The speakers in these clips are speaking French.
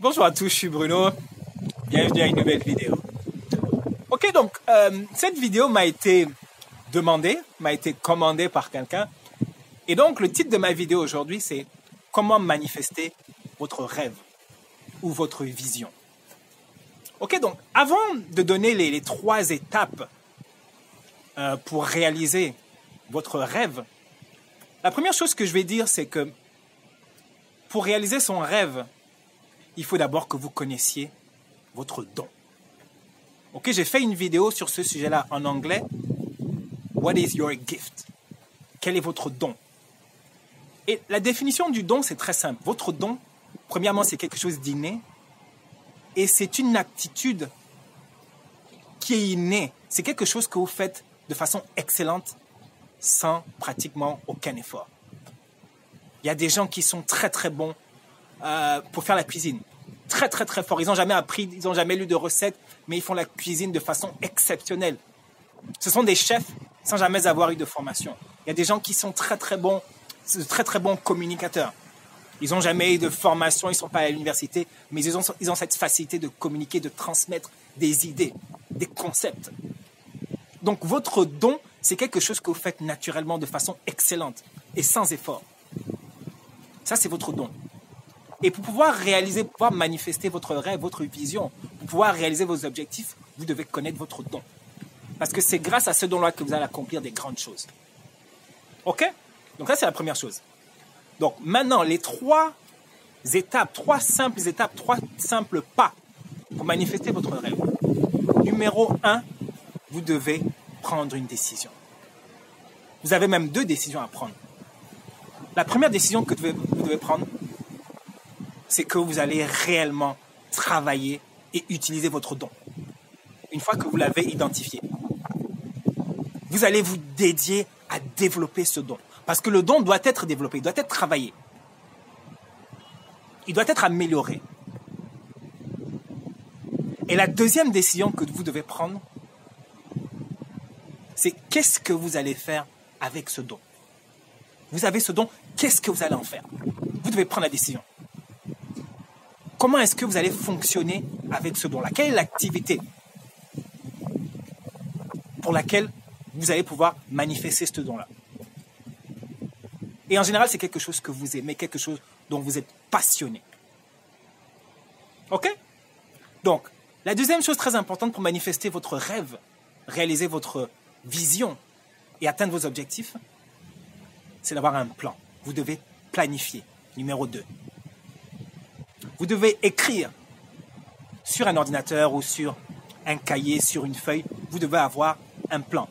Bonjour à tous, je suis Bruno. Bienvenue à une nouvelle vidéo. Ok, donc cette vidéo m'a été demandée, m'a été commandée par quelqu'un. Et donc le titre de ma vidéo aujourd'hui, c'est comment manifester votre rêve ou votre vision. Ok, donc avant de donner les 3 étapes pour réaliser votre rêve, la première chose que je vais dire, c'est que pour réaliser son rêve, il faut d'abord que vous connaissiez votre don. Ok, j'ai fait une vidéo sur ce sujet-là en anglais. What is your gift? Quel est votre don? Et la définition du don, c'est très simple. Votre don, premièrement, c'est quelque chose d'inné et c'est une aptitude qui est innée. C'est quelque chose que vous faites de façon excellente sans pratiquement aucun effort. Il y a des gens qui sont très très bons pour faire la cuisine. Très très très fort. Ils n'ont jamais appris, ils n'ont jamais lu de recettes, mais ils font la cuisine de façon exceptionnelle. Ce sont des chefs sans jamais avoir eu de formation. Il y a des gens qui sont très très bons communicateurs. Ils n'ont jamais eu de formation, ils ne sont pas à l'université, mais ils ont cette facilité de communiquer, de transmettre des idées, des concepts. Donc votre don, c'est quelque chose que vous faites naturellement de façon excellente et sans effort. Ça, c'est votre don. Et pour pouvoir réaliser, pour pouvoir manifester votre rêve, votre vision, pour pouvoir réaliser vos objectifs, vous devez connaître votre don. Parce que c'est grâce à ce don-là que vous allez accomplir des grandes choses. OK? Donc ça, c'est la première chose. Donc maintenant, les 3 étapes, 3 simples pas pour manifester votre rêve. Numéro 1, vous devez prendre une décision. Vous avez même 2 décisions à prendre. La première décision que vous devez prendre, c'est que vous allez réellement travailler et utiliser votre don. Une fois que vous l'avez identifié, vous allez vous dédier à développer ce don. Parce que le don doit être développé, il doit être travaillé. Il doit être amélioré. Et la deuxième décision que vous devez prendre, c'est qu'est-ce que vous allez faire avec ce don. Vous avez ce don, qu'est-ce que vous allez en faire? Vous devez prendre la décision. Comment est-ce que vous allez fonctionner avec ce don-là? Quelle est l'activité pour laquelle vous allez pouvoir manifester ce don-là? Et en général, c'est quelque chose que vous aimez, quelque chose dont vous êtes passionné. OK? Donc, la deuxième chose très importante pour manifester votre rêve, réaliser votre vision et atteindre vos objectifs, c'est d'avoir un plan. Vous devez planifier. Numéro 2. Vous devez écrire sur un ordinateur ou sur un cahier, sur une feuille. Vous devez avoir un plan.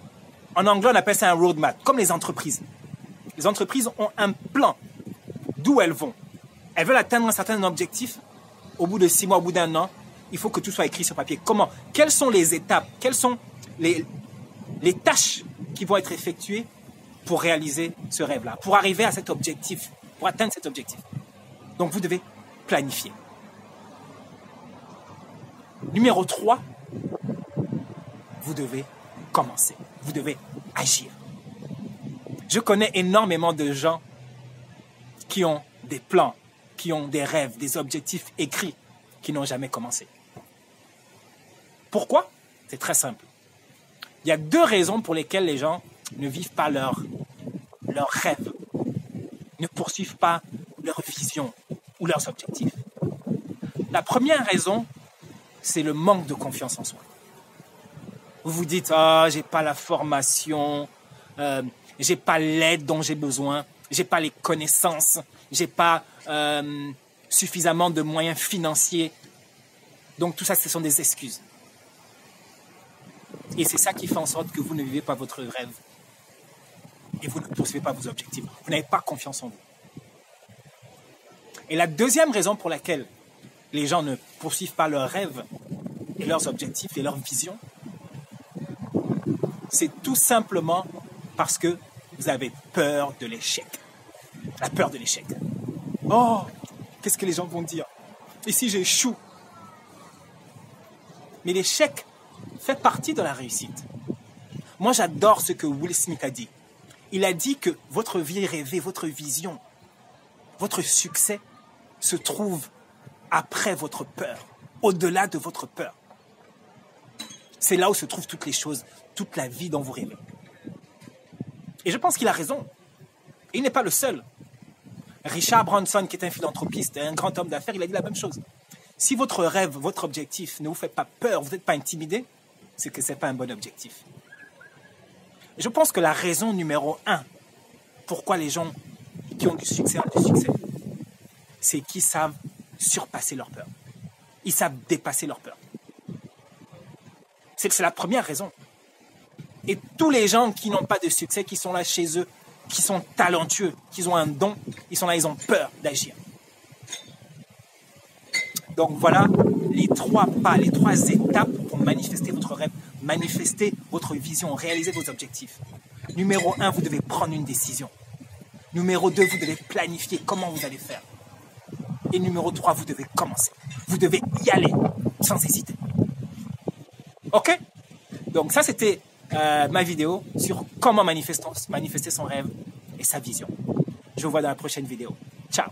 En anglais, on appelle ça un roadmap, comme les entreprises. Les entreprises ont un plan d'où elles vont. Elles veulent atteindre un certain objectif. Au bout de 6 mois, au bout d'1 an, il faut que tout soit écrit sur papier. Comment? Quelles sont les étapes? Quelles sont les tâches qui vont être effectuées pour réaliser ce rêve-là, pour arriver à cet objectif, pour atteindre cet objectif? Donc, vous devez planifier. Numéro 3, vous devez commencer. Vous devez agir. Je connais énormément de gens qui ont des plans, qui ont des rêves, des objectifs écrits, qui n'ont jamais commencé. Pourquoi? C'est très simple. Il y a 2 raisons pour lesquelles les gens ne vivent pas leur rêve, ne poursuivent pas leur vision ou leurs objectifs. La première raison, c'est le manque de confiance en soi. Vous vous dites, j'ai pas la formation, j'ai pas l'aide dont j'ai besoin, j'ai pas les connaissances, j'ai pas suffisamment de moyens financiers. Donc tout ça, ce sont des excuses. Et c'est ça qui fait en sorte que vous ne vivez pas votre rêve et vous ne poursuivez pas vos objectifs. Vous n'avez pas confiance en vous. Et la deuxième raison pour laquelle les gens ne poursuivent pas leurs rêves et leurs objectifs et leurs visions, c'est tout simplement parce que vous avez peur de l'échec. La peur de l'échec. Oh, qu'est-ce que les gens vont dire? Et si j'échoue? Mais l'échec fait partie de la réussite. Moi, j'adore ce que Will Smith a dit. Il a dit que votre vie rêvée, votre vision, votre succès se trouve après votre peur, au-delà de votre peur. C'est là où se trouvent toutes les choses, toute la vie dont vous rêvez. Et je pense qu'il a raison. Et il n'est pas le seul. Richard Branson, qui est un philanthropiste et un grand homme d'affaires, il a dit la même chose. Si votre rêve, votre objectif ne vous fait pas peur, vous n'êtes pas intimidé, c'est que ce n'est pas un bon objectif. Et je pense que la raison numéro 1 pourquoi les gens qui ont du succès ont du succès, c'est qu'ils savent surpasser leur peur. Ils savent dépasser leur peur. C'est la première raison. Et tous les gens qui n'ont pas de succès, qui sont là chez eux, qui sont talentueux, qui ont un don, ils sont là, ils ont peur d'agir. Donc voilà les 3 pas, les 3 étapes pour manifester votre rêve, manifester votre vision, réaliser vos objectifs. Numéro 1, vous devez prendre une décision. Numéro 2, vous devez planifier comment vous allez faire. Et numéro 3, vous devez commencer. Vous devez y aller sans hésiter. Ok? Donc ça, c'était ma vidéo sur comment manifester son rêve et sa vision. Je vous vois dans la prochaine vidéo. Ciao!